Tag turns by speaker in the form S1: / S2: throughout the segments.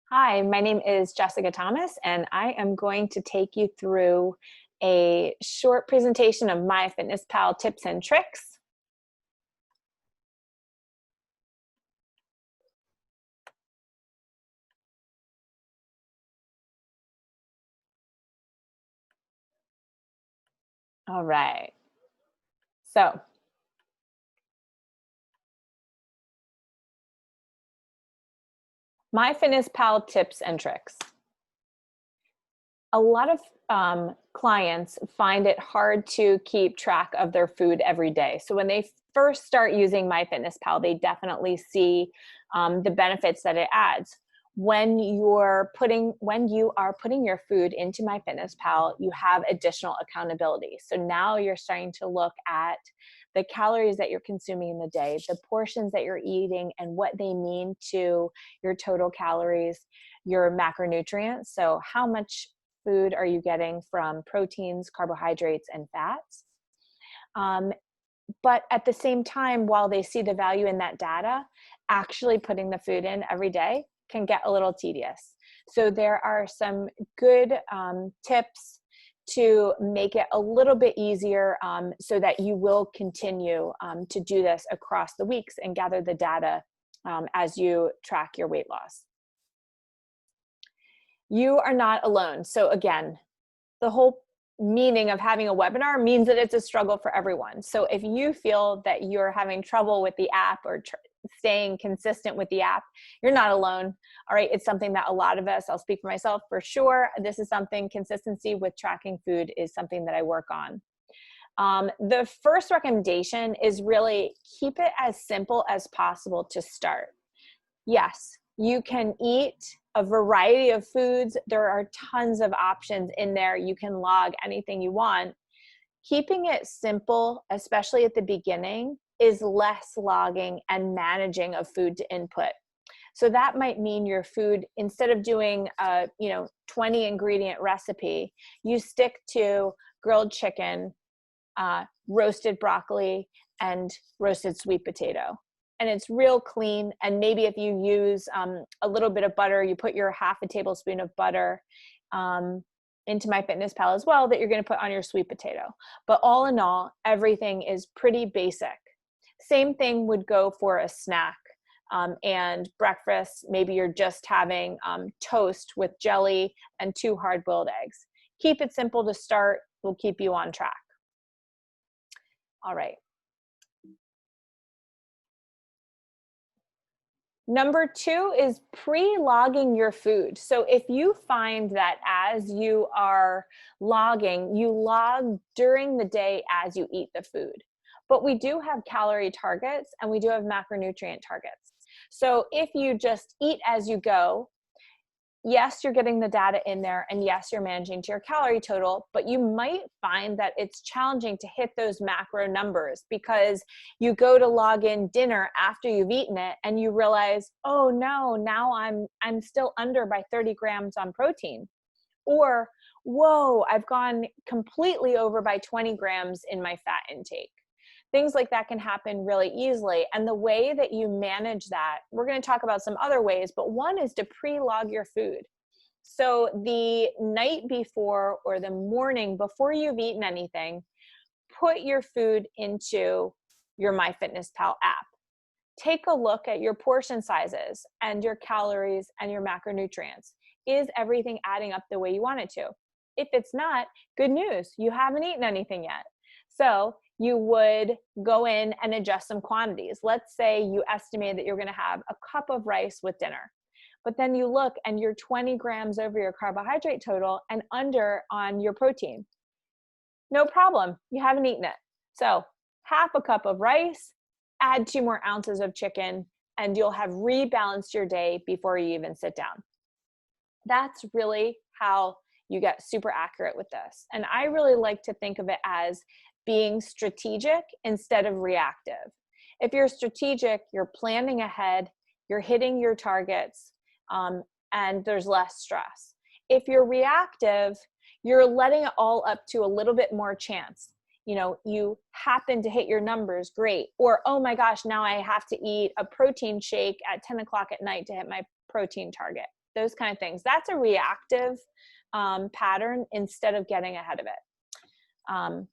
S1: Hi, my name is Jessica Thomas, and I am going to take you through a short presentation of MyFitnessPal tips and tricks. All right. So, MyFitnessPal tips and tricks. A lot of clients find it hard to keep track of their food every day. So when they first start using MyFitnessPal, they definitely see the benefits that it adds. When you are putting your food into MyFitnessPal, you have additional accountability. So now you're starting to look at the calories that you're consuming in the day, the portions that you're eating, and what they mean to your total calories, your macronutrients. So how much food are you getting from proteins, carbohydrates, and fats? But at the same time, while they see the value in that data, actually putting the food in every day can get a little tedious. So there are some good tips to make it a little bit easier so that you will continue to do this across the weeks and gather the data as you track your weight loss. You are not alone. So again, the whole meaning of having a webinar means that it's a struggle for everyone. So if you feel that you're having trouble with the app or staying consistent with the app, you're not alone. All right. It's something that a lot of us, I'll speak for myself for sure. This is something, consistency with tracking food is something that I work on. The first recommendation is really keep it as simple as possible to start. Yes, you can eat a variety of foods. There are tons of options in there. You can log anything you want. Keeping it simple, especially at the beginning, is less logging and managing of food to input. So that might mean your food, instead of doing a 20 ingredient recipe, you stick to grilled chicken, roasted broccoli, and roasted sweet potato. And it's real clean. And maybe if you use a little bit of butter, you put your half a tablespoon of butter into MyFitnessPal as well that you're going to put on your sweet potato. But all in all, everything is pretty basic. Same thing would go for a snack and breakfast. Maybe you're just having toast with jelly and 2 hard-boiled eggs. Keep it simple to start. Will keep you on track. All right. Number 2 is pre-logging your food. So if you find that as you are logging, you log during the day as you eat the food. But we do have calorie targets and we do have macronutrient targets. So if you just eat as you go, yes, you're getting the data in there, and yes, you're managing to your calorie total, but you might find that it's challenging to hit those macro numbers because you go to log in dinner after you've eaten it and you realize, oh no, now I'm still under by 30 grams on protein. Or, whoa, I've gone completely over by 20 grams in my fat intake. Things like that can happen really easily. And the way that you manage that, we're going to talk about some other ways, but one is to pre-log your food. So the night before or the morning before you've eaten anything, put your food into your MyFitnessPal app. Take a look at your portion sizes and your calories and your macronutrients. Is everything adding up the way you want it to? If it's not, good news, you haven't eaten anything yet. So you would go in and adjust some quantities. Let's say you estimate that you're going to have a cup of rice with dinner, but then you look and you're 20 grams over your carbohydrate total and under on your protein. No problem. You haven't eaten it. So half a cup of rice, add 2 more ounces of chicken, and you'll have rebalanced your day before you even sit down. That's really how you get super accurate with this. And I really like to think of it as being strategic instead of reactive. If you're strategic, you're planning ahead, you're hitting your targets, and there's less stress. If you're reactive, you're letting it all up to a little bit more chance. You happen to hit your numbers, great. Or, oh my gosh, now I have to eat a protein shake at 10 o'clock at night to hit my protein target. those kind of things. That's a reactive pattern instead of getting ahead of it.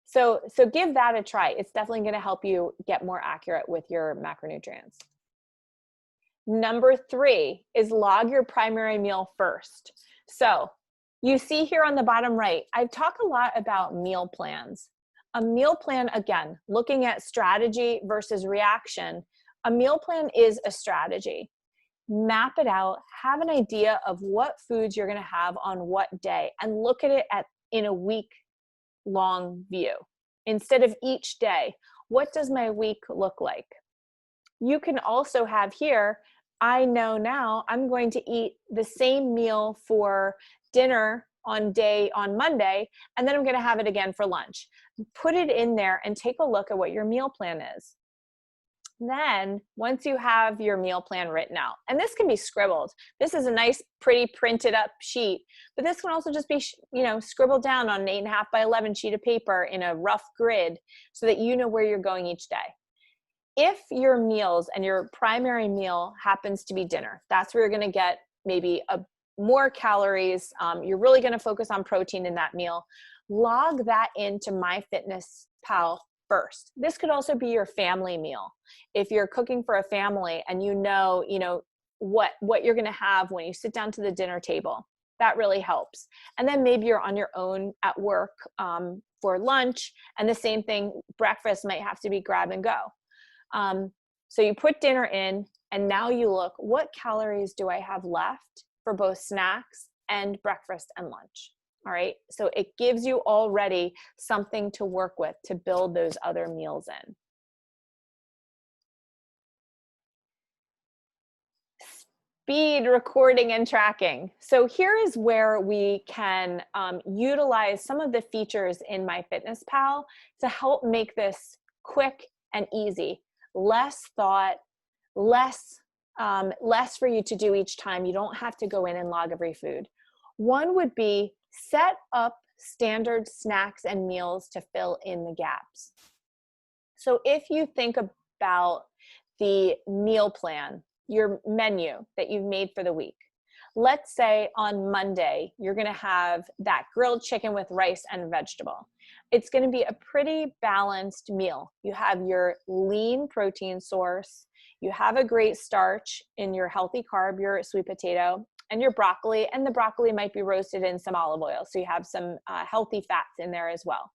S1: So give that a try. It's definitely going to help you get more accurate with your macronutrients. Number 3 is log your primary meal first. So you see here on the bottom right, I talk a lot about meal plans. A meal plan, again, looking at strategy versus reaction, a meal plan is a strategy. Map it out, have an idea of what foods you're going to have on what day, and look at it in a week-long view. Instead of each day, what does my week look like? You can also have here, I know now I'm going to eat the same meal for dinner on Monday, and then I'm going to have it again for lunch. Put it in there and take a look at what your meal plan is. Then once you have your meal plan written out, and this can be scribbled, this is a nice, pretty printed up sheet, but this can also just be, scribbled down on an 8.5 by 11 sheet of paper in a rough grid so that you know where you're going each day. If your meals and your primary meal happens to be dinner, that's where you're going to get maybe more calories. You're really going to focus on protein in that meal. Log that into MyFitnessPal first. This could also be your family meal. If you're cooking for a family and you know what you're going to have when you sit down to the dinner table, that really helps. And then maybe you're on your own at work for lunch, and the same thing, breakfast might have to be grab and go. So you put dinner in, and now you look, what calories do I have left for both snacks and breakfast and lunch? All right. So it gives you already something to work with to build those other meals in. Speed recording and tracking. So here is where we can utilize some of the features in MyFitnessPal to help make this quick and easy. Less thought, less for you to do each time. You don't have to go in and log every food. One would be set up standard snacks and meals to fill in the gaps. So if you think about the meal plan, your menu that you've made for the week, let's say on Monday, you're going to have that grilled chicken with rice and vegetable. It's going to be a pretty balanced meal. You have your lean protein source, you have a great starch in your healthy carb, your sweet potato, and your broccoli, and the broccoli might be roasted in some olive oil, so you have some healthy fats in there as well.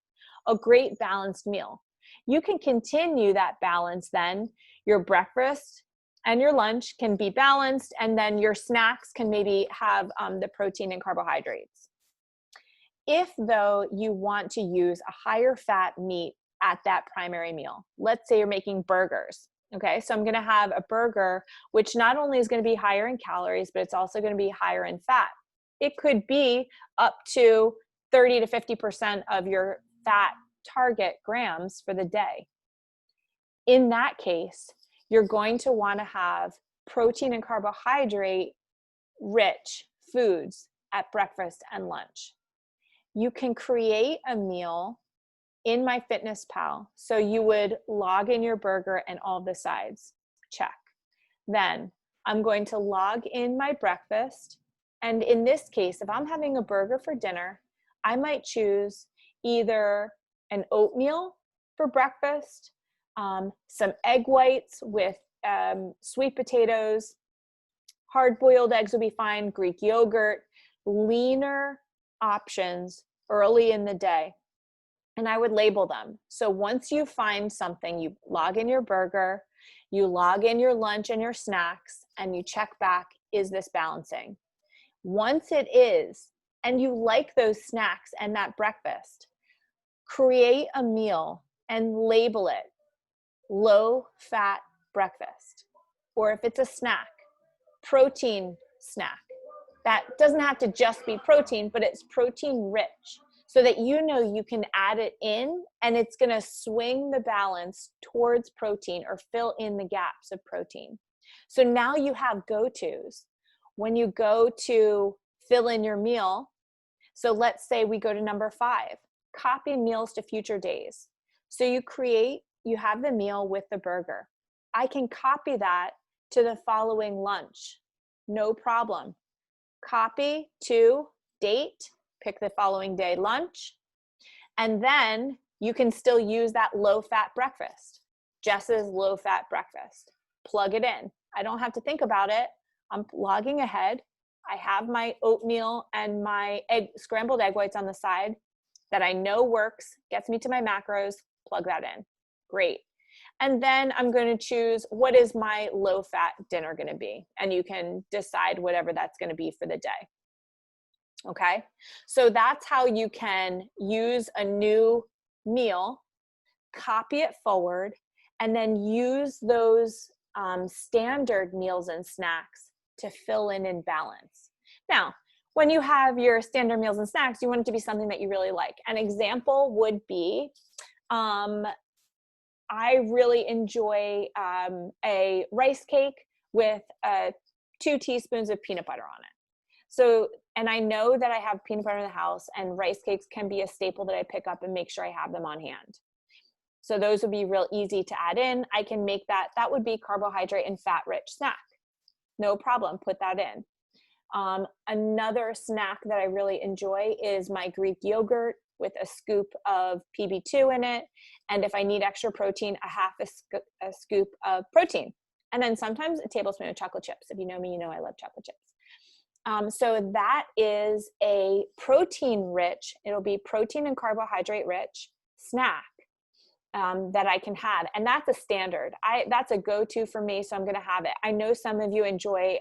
S1: A great balanced meal. You can continue that balance then. Your breakfast and your lunch can be balanced, and then your snacks can maybe have the protein and carbohydrates. If, though, you want to use a higher fat meat at that primary meal, let's say you're making burgers. Okay, so I'm going to have a burger, which not only is going to be higher in calories, but it's also going to be higher in fat. It could be up to 30 to 50% of your fat target grams for the day. In that case, you're going to want to have protein and carbohydrate rich foods at breakfast and lunch. You can create a meal in MyFitnessPal. So you would log in your burger and all the sides, check. Then I'm going to log in my breakfast. And in this case, if I'm having a burger for dinner, I might choose either an oatmeal for breakfast, some egg whites with sweet potatoes, hard-boiled eggs would be fine, Greek yogurt, leaner options early in the day. And I would label them. So once you find something, you log in your burger, you log in your lunch and your snacks, and you check back, is this balancing? Once it is, and you like those snacks and that breakfast, create a meal and label it low fat breakfast. Or if it's a snack, protein snack. That doesn't have to just be protein, but it's protein rich, so that you know you can add it in and it's going to swing the balance towards protein or fill in the gaps of protein. So now you have go-tos. When you go to fill in your meal, so let's say we go to number 5, copy meals to future days. So you have the meal with the burger. I can copy that to the following lunch. no problem. Copy to date, pick the following day lunch, and then you can still use that low-fat breakfast. Jess's low-fat breakfast. Plug it in. I don't have to think about it. I'm logging ahead. I have my oatmeal and my scrambled egg whites on the side that I know works, gets me to my macros. Plug that in. Great. And then I'm going to choose what is my low-fat dinner going to be. And you can decide whatever that's going to be for the day. Okay, so that's how you can use a new meal, copy it forward, and then use those standard meals and snacks to fill in balance. Now, when you have your standard meals and snacks, you want it to be something that you really like. An example would be, I really enjoy a rice cake with 2 teaspoons of peanut butter on it. So, and I know that I have peanut butter in the house, and rice cakes can be a staple that I pick up and make sure I have them on hand. So those would be real easy to add in. I can make that. That would be carbohydrate and fat rich snack. No problem, put that in. Another snack that I really enjoy is my Greek yogurt with a scoop of PB2 in it. And if I need extra protein, a half a scoop of protein. And then sometimes a tablespoon of chocolate chips. If you know me, you know I love chocolate chips. So that is a protein rich, it'll be protein and carbohydrate rich snack that I can have. And that's a standard. That's a go-to for me, so I'm going to have it. I know some of you enjoy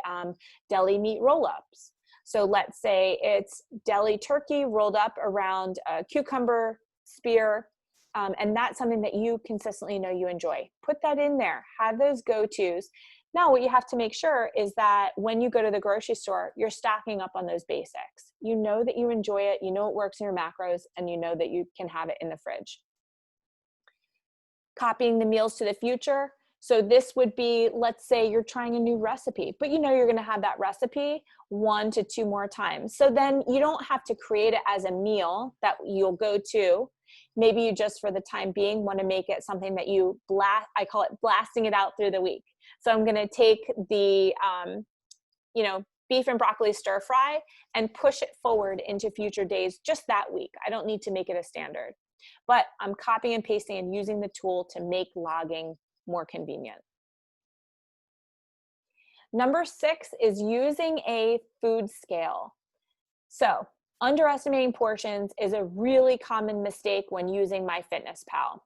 S1: deli meat roll-ups. So let's say it's deli turkey rolled up around a cucumber spear, and that's something that you consistently know you enjoy. Put that in there. Have those go-tos. Now, what you have to make sure is that when you go to the grocery store, you're stocking up on those basics. You know that you enjoy it, you know it works in your macros, and you know that you can have it in the fridge. Copying the meals to the future. So this would be, let's say you're trying a new recipe, but you know you're going to have that recipe 1 to 2 more times. So then you don't have to create it as a meal that you'll go to. Maybe you just, for the time being, want to make it something that you I call it blasting it out through the week. So I'm going to take the, beef and broccoli stir fry and push it forward into future days just that week. I don't need to make it a standard, but I'm copying and pasting and using the tool to make logging more convenient. Number 6 is using a food scale. So underestimating portions is a really common mistake when using MyFitnessPal.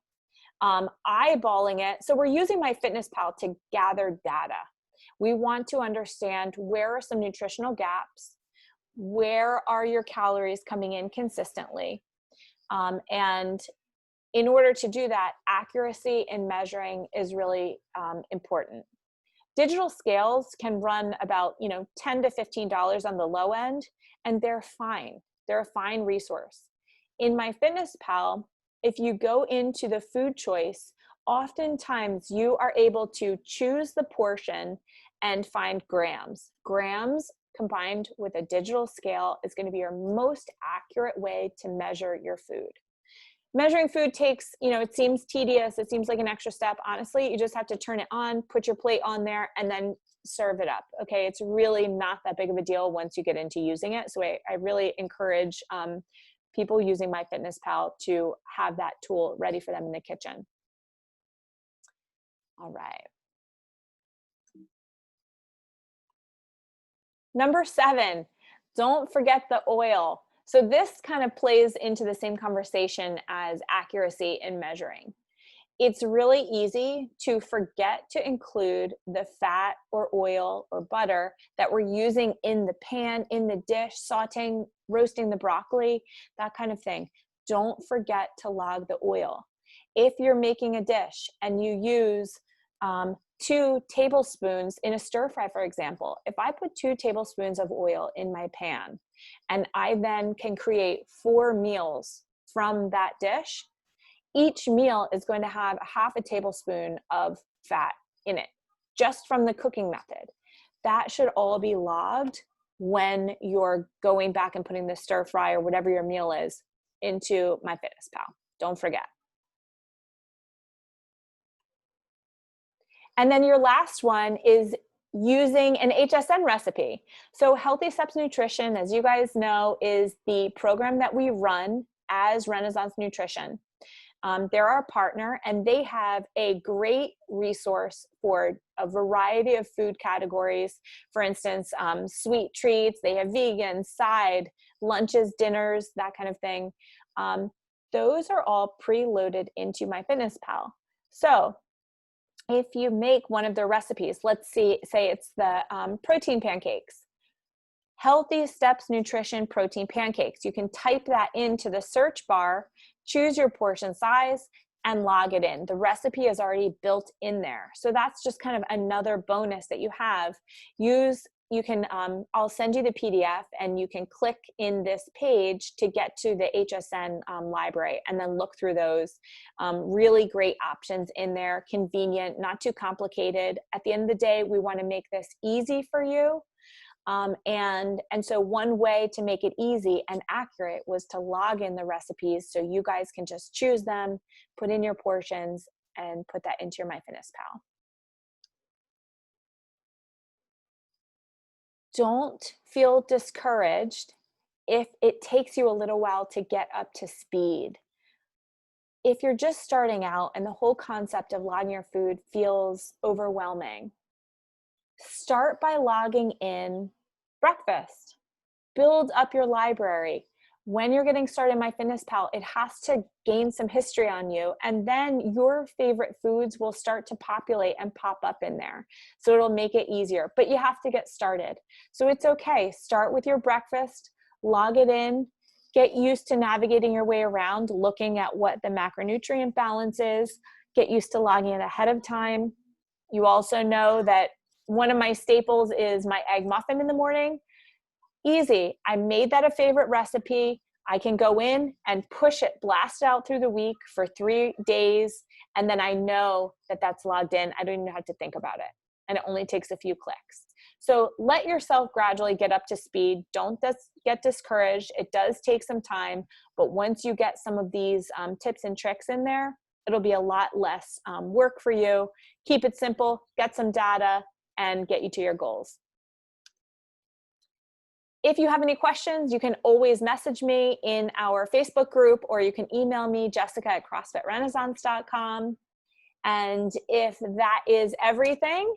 S1: Eyeballing it. So we're using MyFitnessPal to gather data. We want to understand where are some nutritional gaps, where are your calories coming in consistently, and in order to do that, accuracy in measuring is really important. Digital scales can run about $10 to $15 on the low end, and they're fine. They're a fine resource. In MyFitnessPal, if you go into the food choice, oftentimes you are able to choose the portion and find grams. Grams combined with a digital scale is going to be your most accurate way to measure your food. Measuring food takes, it seems tedious. It seems like an extra step. Honestly, you just have to turn it on, put your plate on there, and then serve it up. Okay, it's really not that big of a deal once you get into using it. So I really encourage people using MyFitnessPal to have that tool ready for them in the kitchen. All right. Number 7, don't forget the oil. So this kind of plays into the same conversation as accuracy in measuring. It's really easy to forget to include the fat or oil or butter that we're using in the pan, in the dish, sauteing, roasting the broccoli, that kind of thing. Don't forget to log the oil. If you're making a dish and you use 2 tablespoons in a stir fry, for example, if I put 2 tablespoons of oil in my pan and I then can create 4 meals from that dish, each meal is going to have half a tablespoon of fat in it, just from the cooking method. That should all be logged when you're going back and putting the stir fry or whatever your meal is into MyFitnessPal. Don't forget. And then your last one is using an HSN recipe. So Healthy Steps Nutrition, as you guys know, is the program that we run as Renaissance Nutrition. They're our partner, and they have a great resource for a variety of food categories. For instance, sweet treats, they have vegan, side, lunches, dinners, that kind of thing. Those are all preloaded into MyFitnessPal. So if you make one of their recipes, let's say it's the protein pancakes, Healthy Steps Nutrition Protein Pancakes. You can type that into the search bar, choose your portion size, and log it in. The recipe is already built in there. So that's just kind of another bonus that you have. I'll send you the PDF, and you can click in this page to get to the HSN library and then look through those. Really great options in there, convenient, not too complicated. At the end of the day, we want to make this easy for you. And so one way to make it easy and accurate was to log in the recipes so you guys can just choose them, put in your portions, and put that into your MyFitnessPal. Don't feel discouraged if it takes you a little while to get up to speed. If you're just starting out and the whole concept of logging your food feels overwhelming, start by logging in breakfast. Build up your library. When you're getting started in MyFitnessPal, it has to gain some history on you, and then your favorite foods will start to populate and pop up in there. So it'll make it easier, but you have to get started. So it's okay. Start with your breakfast, log it in, get used to navigating your way around, looking at what the macronutrient balance is, get used to logging it ahead of time. You also know that one of my staples is my egg muffin in the morning. Easy. I made that a favorite recipe. I can go in and push it, blast it out through the week for 3 days, and then I know that that's logged in. I don't even have to think about it, and it only takes a few clicks. So let yourself gradually get up to speed. Don't get discouraged. It does take some time, but once you get some of these tips and tricks in there, it'll be a lot less work for you. Keep it simple, get some data, and get you to your goals. If you have any questions, you can always message me in our Facebook group, or you can email me, jessica@crossfitrenaissance.com. And if that is everything,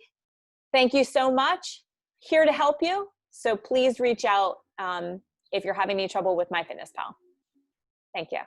S1: thank you so much. Here to help you. So please reach out if you're having any trouble with MyFitnessPal. Thank you.